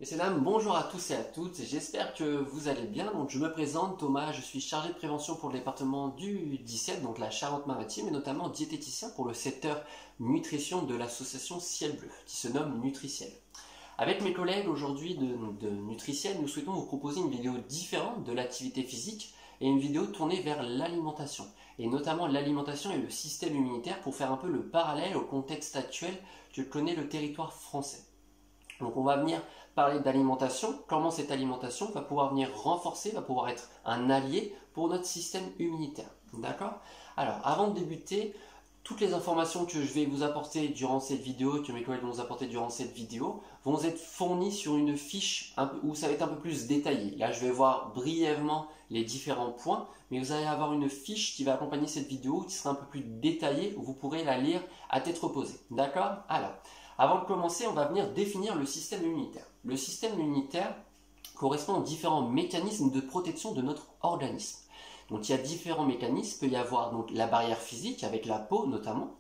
Messieurs, dames, bonjour à tous et à toutes, j'espère que vous allez bien. Donc, je me présente, Thomas, je suis chargé de prévention pour le département du 17, donc la Charente-Maritime, et notamment diététicien pour le secteur nutrition de l'association Ciel Bleu, qui se nomme Nutriciel. Avec mes collègues aujourd'hui de Nutriciel, nous souhaitons vous proposer une vidéo différente de l'activité physique et une vidéo tournée vers l'alimentation, et notamment l'alimentation et le système immunitaire pour faire un peu le parallèle au contexte actuel que connaît le territoire français. Donc on va venir parler d'alimentation, comment cette alimentation va pouvoir venir renforcer, va pouvoir être un allié pour notre système immunitaire. D'accord? Alors avant de débuter, toutes les informations que je vais vous apporter durant cette vidéo, que mes collègues vont vous apporter durant cette vidéo, vont être fournies sur une fiche où ça va être un peu plus détaillé. Là, je vais voir brièvement les différents points, mais vous allez avoir une fiche qui va accompagner cette vidéo qui sera un peu plus détaillée, où vous pourrez la lire à tête reposée. D'accord? Alors, avant de commencer, on va venir définir le système immunitaire. Le système immunitaire correspond aux différents mécanismes de protection de notre organisme. Donc il y a différents mécanismes, il peut y avoir donc la barrière physique avec la peau notamment,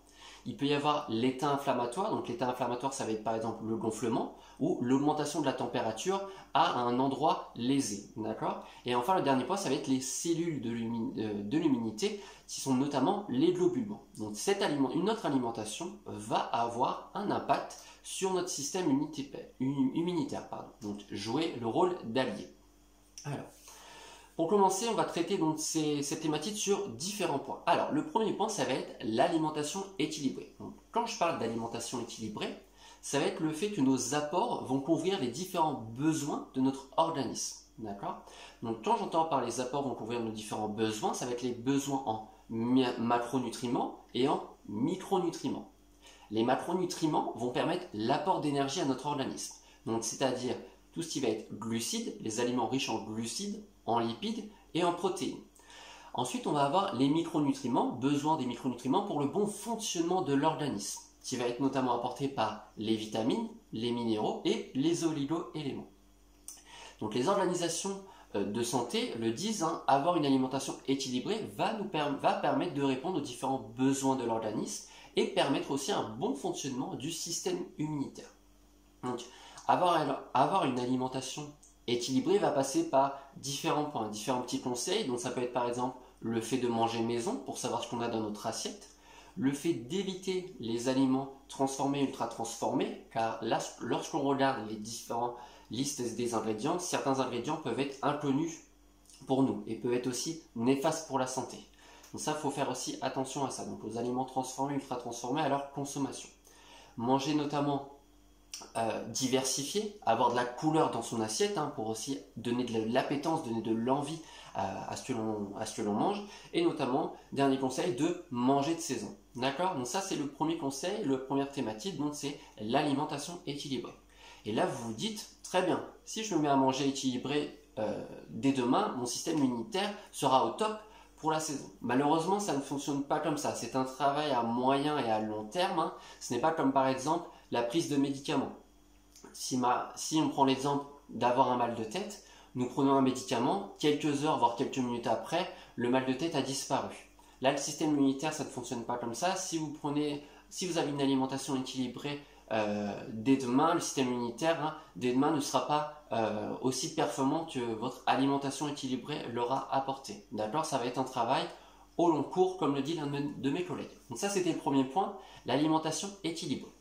il peut y avoir l'état inflammatoire, donc l'état inflammatoire ça va être par exemple le gonflement ou l'augmentation de la température à un endroit lésé, d'accord? Et enfin le dernier point ça va être les cellules de l'immunité qui sont notamment les globules blancs. Donc notre alimentation va avoir un impact sur notre système immunitaire, donc jouer le rôle d'allié. Alors, pour commencer, on va traiter donc cette thématique sur différents points. Alors, le premier point, ça va être l'alimentation équilibrée. Donc, quand je parle d'alimentation équilibrée, ça va être le fait que nos apports vont couvrir les différents besoins de notre organisme. D'accord? Donc, quand j'entends par les apports vont couvrir nos différents besoins, ça va être les besoins en macronutriments et en micronutriments. Les macronutriments vont permettre l'apport d'énergie à notre organisme. Donc, c'est-à-dire tout ce qui va être glucides, les aliments riches en glucides, en lipides et en protéines. Ensuite, on va avoir les micronutriments, besoin des micronutriments pour le bon fonctionnement de l'organisme, qui va être notamment apporté par les vitamines, les minéraux et les oligo-éléments. Donc les organisations de santé le disent, avoir une alimentation équilibrée va permettre de répondre aux différents besoins de l'organisme et permettre aussi un bon fonctionnement du système immunitaire. Donc, avoir une alimentation équilibrée va passer par différents points, différents petits conseils. Donc ça peut être par exemple le fait de manger maison pour savoir ce qu'on a dans notre assiette, le fait d'éviter les aliments transformés, ultra transformés, car là, lorsqu'on regarde les différentes listes des ingrédients, certains ingrédients peuvent être inconnus pour nous et peuvent être aussi néfastes pour la santé. Donc ça, il faut faire aussi attention à ça, donc aux aliments transformés, ultra transformés à leur consommation. Manger notamment diversifier, avoir de la couleur dans son assiette pour aussi donner de l'appétence, donner de l'envie à ce que l'on mange, et notamment, dernier conseil, de manger de saison. D'accord? Donc ça c'est le premier conseil, la première thématique, donc c'est l'alimentation équilibrée. Et là vous vous dites, très bien, si je me mets à manger équilibré dès demain, mon système immunitaire sera au top pour la saison. Malheureusement, ça ne fonctionne pas comme ça. C'est un travail à moyen et à long terme. Ce n'est pas comme par exemple la prise de médicaments. Si on prend l'exemple d'avoir un mal de tête, nous prenons un médicament, quelques heures, voire quelques minutes après, le mal de tête a disparu. Là, le système immunitaire, ça ne fonctionne pas comme ça. Si vous avez une alimentation équilibrée dès demain, le système immunitaire, dès demain, ne sera pas aussi performant que votre alimentation équilibrée l'aura apporté. D'accord? Ça va être un travail au long cours, comme le dit l'un de mes collègues. Donc ça, c'était le premier point, l'alimentation équilibrée.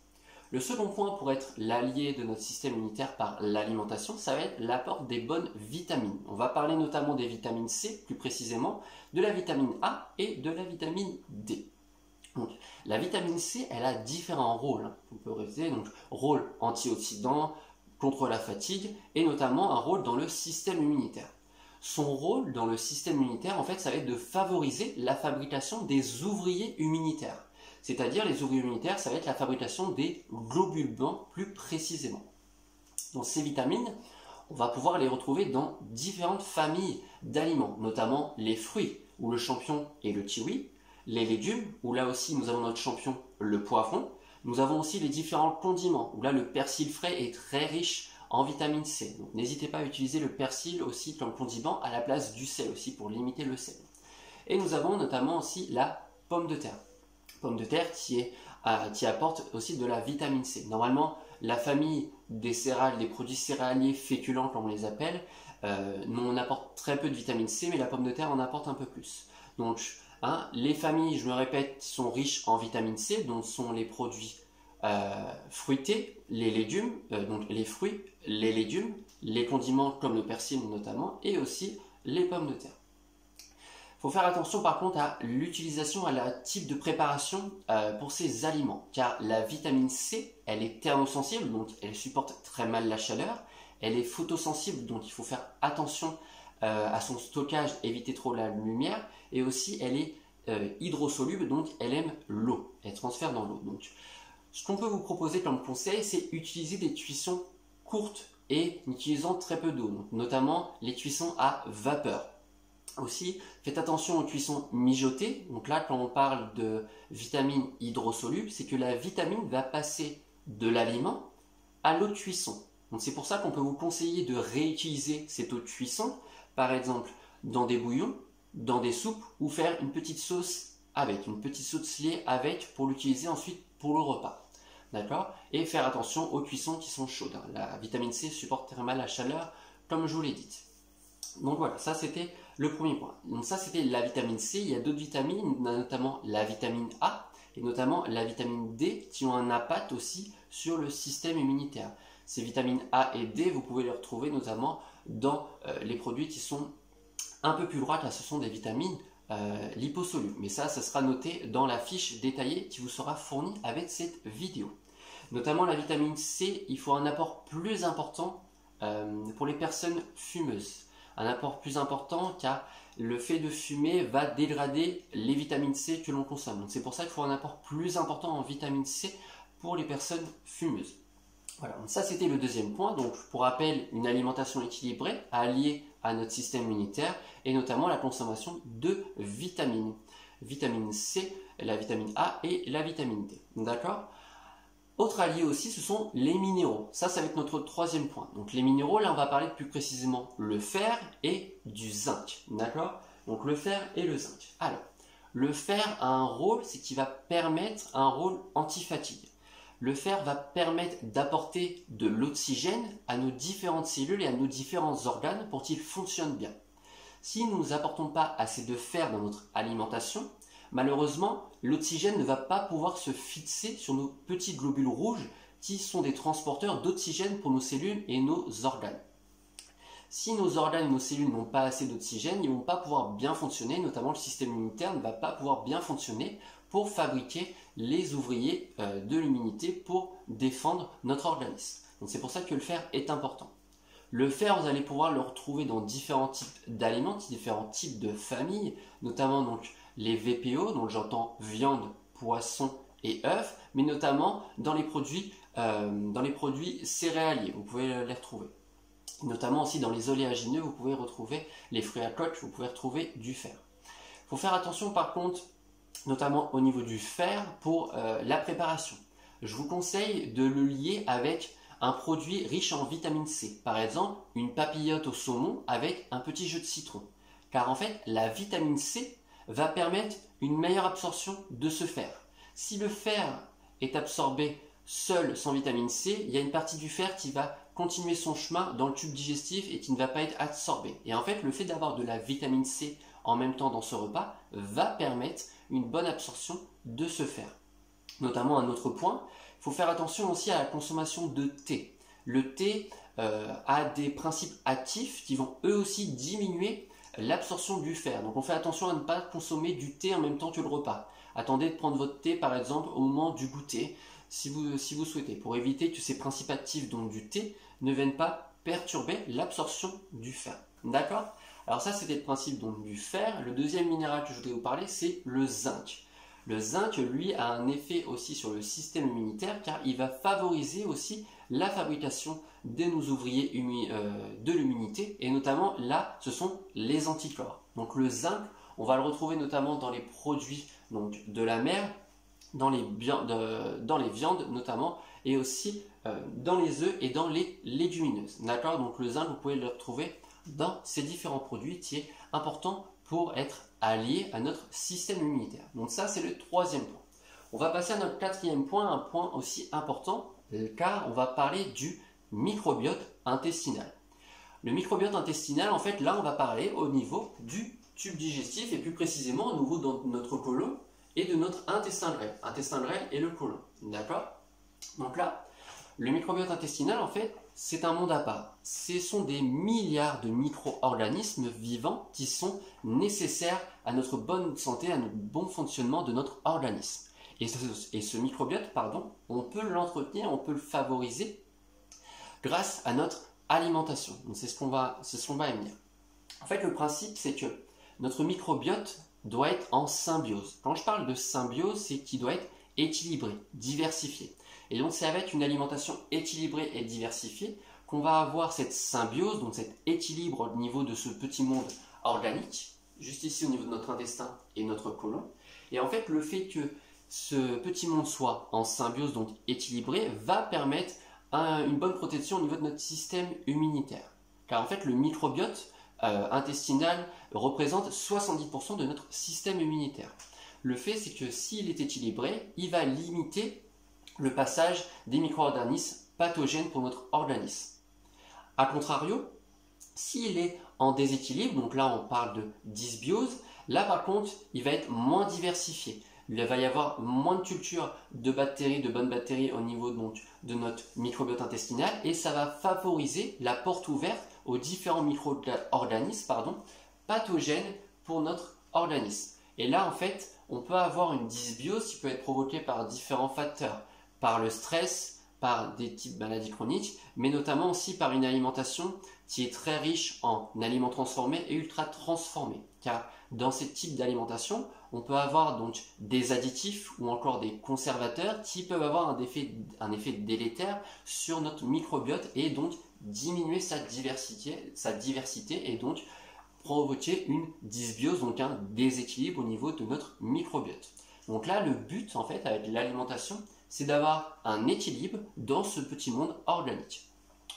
Le second point pour être l'allié de notre système immunitaire par l'alimentation, ça va être l'apport des bonnes vitamines. On va parler notamment des vitamines C, plus précisément, de la vitamine A et de la vitamine D. Donc, la vitamine C, elle a différents rôles. On peut répéter, donc rôle antioxydant, contre la fatigue, et notamment un rôle dans le système immunitaire. Son rôle dans le système immunitaire, en fait, ça va être de favoriser la fabrication des ouvriers immunitaires. C'est-à-dire les ouvriers immunitaires, ça va être la fabrication des globules blancs plus précisément. Donc ces vitamines, on va pouvoir les retrouver dans différentes familles d'aliments, notamment les fruits, où le champion est le kiwi, les légumes, où là aussi nous avons notre champion, le poivron. Nous avons aussi les différents condiments, où là le persil frais est très riche en vitamine C. Donc n'hésitez pas à utiliser le persil aussi comme condiment à la place du sel aussi pour limiter le sel. Et nous avons notamment aussi la pomme de terre. Pomme de terre qui apporte aussi de la vitamine C. Normalement, la famille des céréales, des produits céréaliers féculents comme on les appelle, on apporte très peu de vitamine C, mais la pomme de terre en apporte un peu plus. Donc, les familles, je me répète, qui sont riches en vitamine C, dont sont les produits fruités, les légumes, donc les fruits, les légumes, les condiments comme le persil notamment, et aussi les pommes de terre. Il faut faire attention par contre à l'utilisation, à la type de préparation pour ces aliments, car la vitamine C, elle est thermosensible, donc elle supporte très mal la chaleur, elle est photosensible, donc il faut faire attention à son stockage, éviter trop la lumière, et aussi elle est hydrosoluble, donc elle aime l'eau, elle transfère dans l'eau. Donc, ce qu'on peut vous proposer comme conseil, c'est utiliser des cuissons courtes et utilisant très peu d'eau, notamment les cuissons à vapeur. Aussi, faites attention aux cuissons mijotées. Donc là, quand on parle de vitamine hydrosoluble, c'est que la vitamine va passer de l'aliment à l'eau de cuisson. Donc c'est pour ça qu'on peut vous conseiller de réutiliser cette eau de cuisson, par exemple dans des bouillons, dans des soupes, ou faire une petite sauce avec, une petite sauce liée avec pour l'utiliser ensuite pour le repas. D'accord? Et faire attention aux cuissons qui sont chaudes. La vitamine C supporte très mal la chaleur, comme je vous l'ai dit. Donc voilà, ça c'était le premier point. Donc ça c'était la vitamine C. Il y a d'autres vitamines, notamment la vitamine A et notamment la vitamine D qui ont un impact aussi sur le système immunitaire. Ces vitamines A et D, vous pouvez les retrouver notamment dans les produits qui sont un peu plus gras, car ce sont des vitamines liposolubles. Mais ça sera noté dans la fiche détaillée qui vous sera fournie avec cette vidéo. Notamment la vitamine C, il faut un apport plus important pour les personnes fumeuses. Un apport plus important car le fait de fumer va dégrader les vitamines C que l'on consomme. Donc c'est pour ça qu'il faut un apport plus important en vitamine C pour les personnes fumeuses. Voilà, donc ça c'était le deuxième point. Donc pour rappel, une alimentation équilibrée alliée à notre système immunitaire et notamment la consommation de vitamines. Vitamine C, la vitamine A et la vitamine D. D'accord ? Autre allié aussi, ce sont les minéraux. Ça va être notre troisième point. Donc les minéraux, là on va parler plus précisément le fer et du zinc. D'accord ? Donc le fer et le zinc. Alors, le fer a un rôle, c'est qu'il va permettre un rôle antifatigue. Le fer va permettre d'apporter de l'oxygène à nos différentes cellules et à nos différents organes pour qu'ils fonctionnent bien. Si nous n'apportons pas assez de fer dans notre alimentation, malheureusement, l'oxygène ne va pas pouvoir se fixer sur nos petits globules rouges qui sont des transporteurs d'oxygène pour nos cellules et nos organes. Si nos organes et nos cellules n'ont pas assez d'oxygène, ils ne vont pas pouvoir bien fonctionner, notamment le système immunitaire ne va pas pouvoir bien fonctionner pour fabriquer les ouvriers de l'immunité pour défendre notre organisme. Donc c'est pour ça que le fer est important. Le fer, vous allez pouvoir le retrouver dans différents types d'aliments, différents types de familles, notamment donc les VPO, donc j'entends viande, poisson et œufs, mais notamment dans les produits céréaliers, vous pouvez les retrouver. Notamment aussi dans les oléagineux, vous pouvez retrouver les fruits à coque, vous pouvez retrouver du fer. Il faut faire attention par contre, notamment au niveau du fer pour la préparation. Je vous conseille de le lier avec un produit riche en vitamine C. Par exemple, une papillote au saumon avec un petit jus de citron. Car en fait, la vitamine C va permettre une meilleure absorption de ce fer. Si le fer est absorbé seul sans vitamine C, il y a une partie du fer qui va continuer son chemin dans le tube digestif et qui ne va pas être absorbé. Et en fait, le fait d'avoir de la vitamine C en même temps dans ce repas va permettre une bonne absorption de ce fer. Notamment un autre point, il faut faire attention aussi à la consommation de thé. Le thé a des principes actifs qui vont eux aussi diminuer l'absorption du fer. Donc on fait attention à ne pas consommer du thé en même temps que le repas. Attendez de prendre votre thé par exemple au moment du goûter si vous souhaitez, pour éviter que ces principes actifs donc du thé ne viennent pas perturber l'absorption du fer. D'accord ? Alors ça c'était le principe donc du fer. Le deuxième minéral que je voudrais vous parler c'est le zinc. Le zinc, lui, a un effet aussi sur le système immunitaire car il va favoriser aussi la fabrication de nos ouvriers de l'immunité et notamment là, ce sont les anticorps. Donc le zinc, on va le retrouver notamment dans les produits donc, de la mer, dans les viandes notamment et aussi dans les œufs et dans les légumineuses. D'accord ? Donc le zinc, vous pouvez le retrouver dans ces différents produits qui est important pour être allié à notre système immunitaire. Donc ça, c'est le troisième point. On va passer à notre quatrième point, un point aussi important, car on va parler du microbiote intestinal. Le microbiote intestinal, en fait, là, on va parler au niveau du tube digestif et plus précisément au niveau de notre côlon et de notre intestin grêle et le côlon. D'accord? Donc là, le microbiote intestinal, en fait, c'est un monde à part. Ce sont des milliards de micro-organismes vivants qui sont nécessaires à notre bonne santé, à notre bon fonctionnement de notre organisme. Et ce microbiote, pardon, on peut l'entretenir, on peut le favoriser grâce à notre alimentation. Donc c'est ce qu'on va y venir. En fait, le principe, c'est que notre microbiote doit être en symbiose. Quand je parle de symbiose, c'est qu'il doit être équilibré, diversifié. Et donc c'est avec une alimentation équilibrée et diversifiée qu'on va avoir cette symbiose, donc cet équilibre au niveau de ce petit monde organique, juste ici au niveau de notre intestin et notre côlon. Et en fait, le fait que ce petit monde soit en symbiose, donc équilibré, va permettre une bonne protection au niveau de notre système immunitaire. Car en fait, le microbiote intestinal représente 70% de notre système immunitaire. Le fait, c'est que s'il est équilibré, il va limiter le passage des micro-organismes pathogènes pour notre organisme. A contrario, s'il est en déséquilibre, donc là on parle de dysbiose, là par contre il va être moins diversifié. Il va y avoir moins de culture de bactéries, de bonnes bactéries au niveau donc, de notre microbiote intestinal et ça va favoriser la porte ouverte aux différents micro-organismes pathogènes pour notre organisme. Et là en fait on peut avoir une dysbiose qui peut être provoquée par différents facteurs, par le stress, par des types de maladies chroniques, mais notamment aussi par une alimentation qui est très riche en aliments transformés et ultra transformés. Car dans ces types d'alimentation, on peut avoir donc des additifs ou encore des conservateurs qui peuvent avoir un effet délétère sur notre microbiote et donc diminuer sa diversité et donc provoquer une dysbiose, donc un déséquilibre au niveau de notre microbiote. Donc là, le but en fait avec l'alimentation, c'est d'avoir un équilibre dans ce petit monde organique.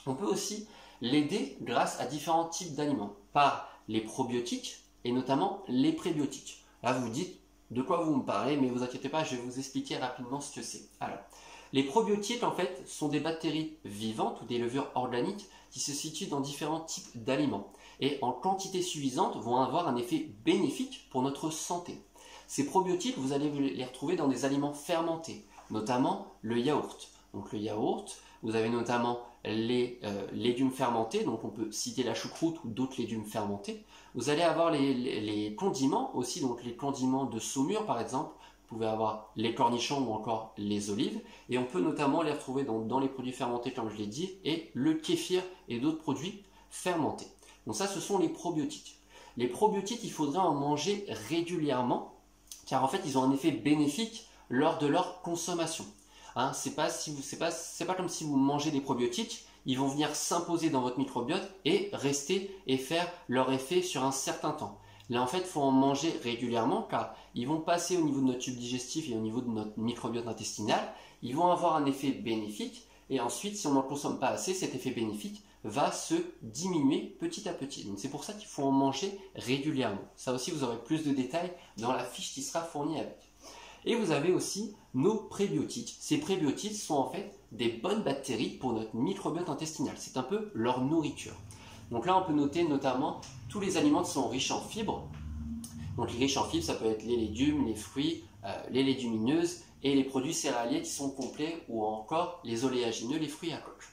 On peut aussi l'aider grâce à différents types d'aliments, par les probiotiques et notamment les prébiotiques. Là, vous vous dites de quoi vous me parlez, mais vous inquiétez pas, je vais vous expliquer rapidement ce que c'est. Alors, les probiotiques, en fait, sont des bactéries vivantes ou des levures organiques qui se situent dans différents types d'aliments et en quantité suffisante vont avoir un effet bénéfique pour notre santé. Ces probiotiques, vous allez les retrouver dans des aliments fermentés, notamment le yaourt. Donc le yaourt, vous avez notamment les légumes fermentés, donc on peut citer la choucroute ou d'autres légumes fermentés. Vous allez avoir les condiments aussi, donc les condiments de saumure par exemple. Vous pouvez avoir les cornichons ou encore les olives. Et on peut notamment les retrouver dans les produits fermentés comme je l'ai dit, et le kéfir et d'autres produits fermentés. Donc ça, ce sont les probiotiques. Les probiotiques, il faudrait en manger régulièrement, car en fait, ils ont un effet bénéfique lors de leur consommation. Hein, c'est pas comme si vous mangez des probiotiques, ils vont venir s'imposer dans votre microbiote et rester et faire leur effet sur un certain temps. Là, en fait, il faut en manger régulièrement car ils vont passer au niveau de notre tube digestif et au niveau de notre microbiote intestinal. Ils vont avoir un effet bénéfique et ensuite, si on n'en consomme pas assez, cet effet bénéfique va se diminuer petit à petit. Donc, c'est pour ça qu'il faut en manger régulièrement. Ça aussi, vous aurez plus de détails dans la fiche qui sera fournie avec. Et vous avez aussi nos prébiotiques. Ces prébiotiques sont en fait des bonnes bactéries pour notre microbiote intestinal. C'est un peu leur nourriture. Donc là, on peut noter notamment tous les aliments qui sont riches en fibres. Donc les riches en fibres, ça peut être les légumes, les fruits, les légumineuses et les produits céréaliers qui sont complets ou encore les oléagineux, les fruits à coque.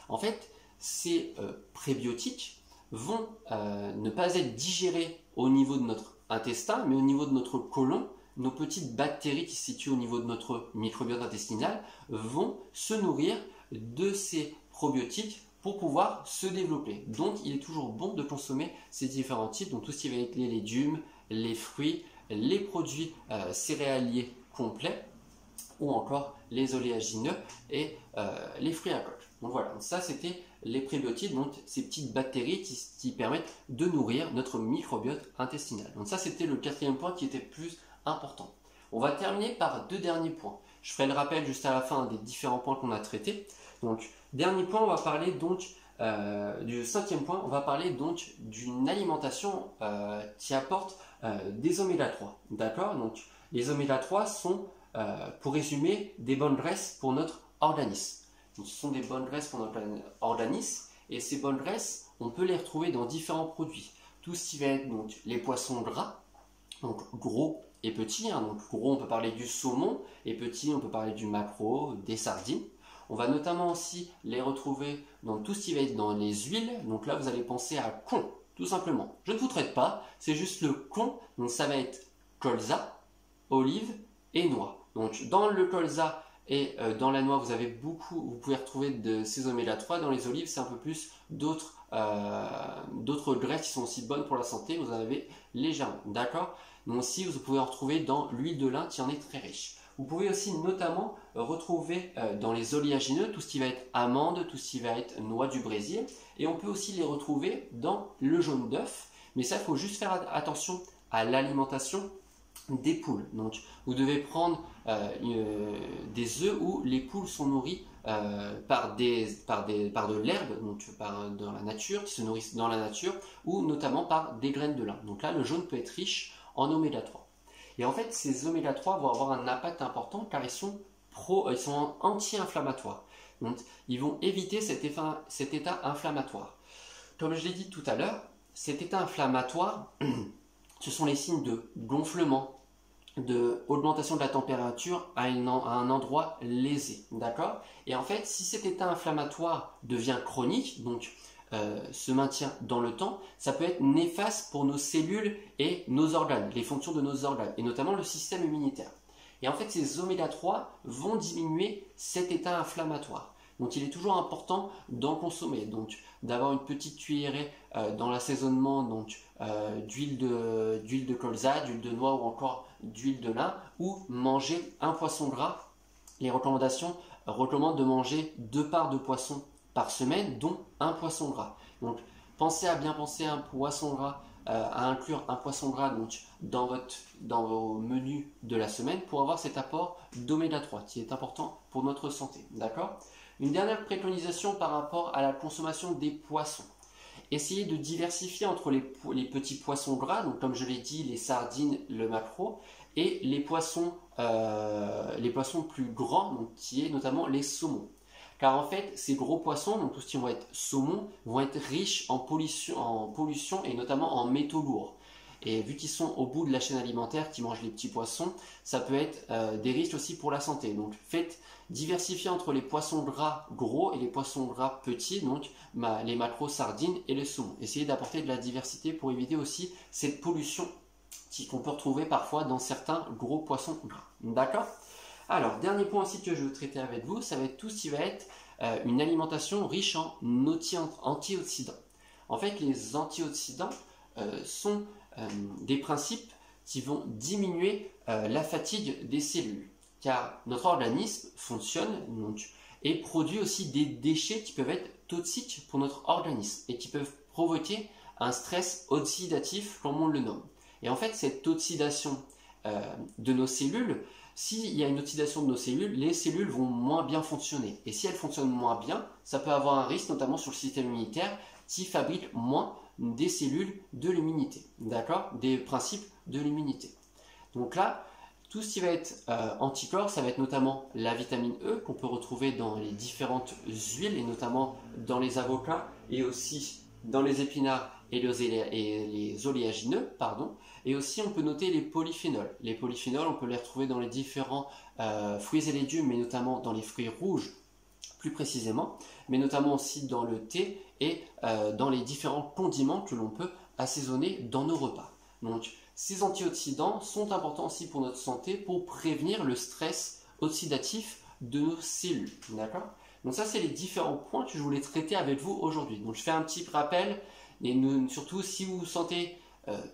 En fait, ces prébiotiques vont ne pas être digérés au niveau de notre intestin, mais au niveau de notre côlon. Nos petites bactéries qui se situent au niveau de notre microbiote intestinal vont se nourrir de ces probiotiques pour pouvoir se développer. Donc, il est toujours bon de consommer ces différents types, donc tout ce qui va être les légumes, les fruits, les produits céréaliers complets ou encore les oléagineux et les fruits à coque. Donc voilà, ça c'était les prébiotiques, donc ces petites bactéries qui permettent de nourrir notre microbiote intestinal. Donc ça c'était le quatrième point qui était plus important. On va terminer par deux derniers points. Je ferai le rappel juste à la fin des différents points qu'on a traités. Donc, dernier point, on va parler donc du cinquième point, on va parler donc d'une alimentation qui apporte des oméga 3. D'accord? Donc, les oméga 3 sont, pour résumer, des bonnes graisses pour notre organisme. Donc, ce sont des bonnes graisses pour notre organisme. Et ces bonnes graisses, on peut les retrouver dans différents produits. Tout ce qui va être donc, les poissons gras, donc gros et petits. Donc gros, on peut parler du saumon, et petit, on peut parler du maquereau, des sardines. On va notamment aussi les retrouver dans tout ce qui va être dans les huiles. Donc là, vous allez penser à con, tout simplement. Je ne vous traite pas, c'est juste le con. Donc ça va être colza, olive et noix. Donc dans le colza et dans la noix, vous pouvez retrouver de ces oméga 3. Dans les olives, c'est un peu plus d'autres graisses qui sont aussi bonnes pour la santé. Vous en avez légèrement, d'accord? Donc aussi, vous pouvez en retrouver dans l'huile de lin qui en est très riche. Vous pouvez aussi notamment retrouver dans les oléagineux tout ce qui va être amandes, tout ce qui va être noix du Brésil. Et on peut aussi les retrouver dans le jaune d'œuf. Mais ça, il faut juste faire attention à l'alimentation des poules. Donc, vous devez prendre des œufs où les poules sont nourries par de l'herbe, donc dans la nature, qui se nourrissent dans la nature, ou notamment par des graines de lin. Donc là, le jaune peut être riche en oméga 3. Et en fait, ces oméga 3 vont avoir un impact important car ils sont anti-inflammatoires. Donc, ils vont éviter cet état inflammatoire. Comme je l'ai dit tout à l'heure, cet état inflammatoire, ce sont les signes de gonflement, d'augmentation de la température à un endroit lésé. D'accord? Et en fait, si cet état inflammatoire devient chronique, donc se maintient dans le temps, ça peut être néfaste pour nos cellules et nos organes, les fonctions de nos organes, et notamment le système immunitaire. Et en fait, ces oméga 3 vont diminuer cet état inflammatoire. Donc il est toujours important d'en consommer, donc d'avoir une petite cuillerée dans l'assaisonnement d'huile de colza, d'huile de noix ou encore d'huile de lin, ou manger un poisson gras. Les recommandations recommandent de manger 2 parts de poisson par semaine, dont un poisson gras. Donc pensez à bien penser à un poisson gras, à inclure un poisson gras donc, dans vos menus de la semaine pour avoir cet apport d'oméga 3 qui est important pour notre santé. D'accord? Une dernière préconisation par rapport à la consommation des poissons. Essayez de diversifier entre les petits poissons gras, donc comme je l'ai dit, les sardines, le maquereau, et les poissons plus grands, donc, qui est notamment les saumons. Car en fait, ces gros poissons, donc tout ce qui va être saumon, vont être riches en pollution et notamment en métaux lourds. Et vu qu'ils sont au bout de la chaîne alimentaire, qui mangent les petits poissons, ça peut être des risques aussi pour la santé. Donc faites diversifier entre les poissons gras gros et les poissons gras petits, donc les maquereaux, sardines et les saumons. Essayez d'apporter de la diversité pour éviter aussi cette pollution qu'on peut retrouver parfois dans certains gros poissons gras. D'accord? Alors, dernier point aussi que je veux traiter avec vous, ça va être tout ce qui va être une alimentation riche en antioxydants. En fait, les antioxydants sont des principes qui vont diminuer la fatigue des cellules. Car notre organisme fonctionne donc, et produit aussi des déchets qui peuvent être toxiques pour notre organisme et qui peuvent provoquer un stress oxydatif, comme on le nomme. Et en fait, cette oxydation de nos cellules, s'il y a une oxydation de nos cellules, les cellules vont moins bien fonctionner. Et si elles fonctionnent moins bien, ça peut avoir un risque, notamment sur le système immunitaire, qui fabrique moins des cellules de l'immunité. D'accord? Des principes de l'immunité. Donc là, tout ce qui va être anticorps, ça va être notamment la vitamine E qu'on peut retrouver dans les différentes huiles et notamment dans les avocats et aussi dans les épinards et les oléagineux, pardon. Et aussi, on peut noter les polyphénols. Les polyphénols, on peut les retrouver dans les différents fruits et légumes, mais notamment dans les fruits rouges, plus précisément, mais notamment aussi dans le thé et dans les différents condiments que l'on peut assaisonner dans nos repas. Donc, ces antioxydants sont importants aussi pour notre santé pour prévenir le stress oxydatif de nos cellules. D'accord? Donc ça, c'est les différents points que je voulais traiter avec vous aujourd'hui. Donc je fais un petit rappel, et surtout si vous sentez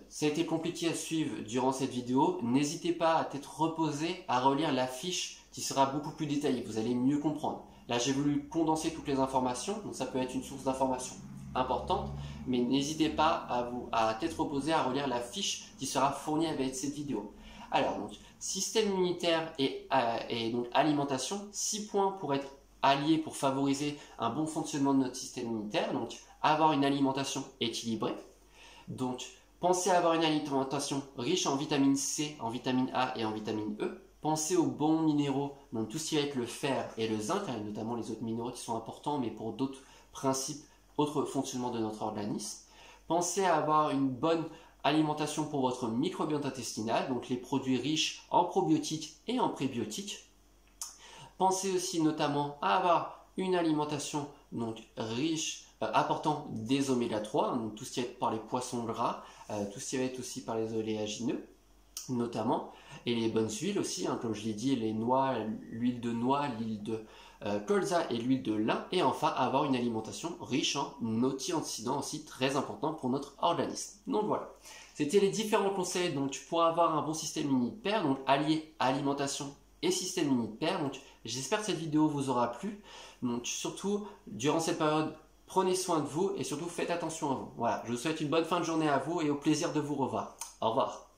ça a été compliqué à suivre durant cette vidéo, n'hésitez pas à être reposé, à relire la fiche qui sera beaucoup plus détaillée, vous allez mieux comprendre. Là, j'ai voulu condenser toutes les informations, donc ça peut être une source d'information importante, mais n'hésitez pas à être reposé, à relire la fiche qui sera fournie avec cette vidéo. Alors, donc, système immunitaire et donc alimentation, 6 points pour être alliés pour favoriser un bon fonctionnement de notre système immunitaire. Donc, avoir une alimentation équilibrée. Donc, pensez à avoir une alimentation riche en vitamine C, en vitamine A et en vitamine E. Pensez aux bons minéraux, donc tout ce qui va être le fer et le zinc, hein, et notamment les autres minéraux qui sont importants, mais pour d'autres principes, autres fonctionnements de notre organisme. Pensez à avoir une bonne alimentation pour votre microbiote intestinal, donc les produits riches en probiotiques et en prébiotiques. Pensez aussi notamment à avoir une alimentation donc riche, apportant des oméga 3, donc tout ce qui va être par les poissons gras, tout ce qui va être aussi par les oléagineux notamment, et les bonnes huiles aussi, hein, comme je l'ai dit, les noix, l'huile de noix, l'huile de colza et l'huile de lin, et enfin avoir une alimentation riche en antioxydants aussi très important pour notre organisme. Donc voilà, c'était les différents conseils donc pour avoir un bon système immunitaire, donc allier alimentation et système immunitaire. Donc j'espère que cette vidéo vous aura plu. Donc surtout durant cette période, prenez soin de vous et surtout faites attention à vous. Voilà, je vous souhaite une bonne fin de journée à vous et au plaisir de vous revoir. Au revoir.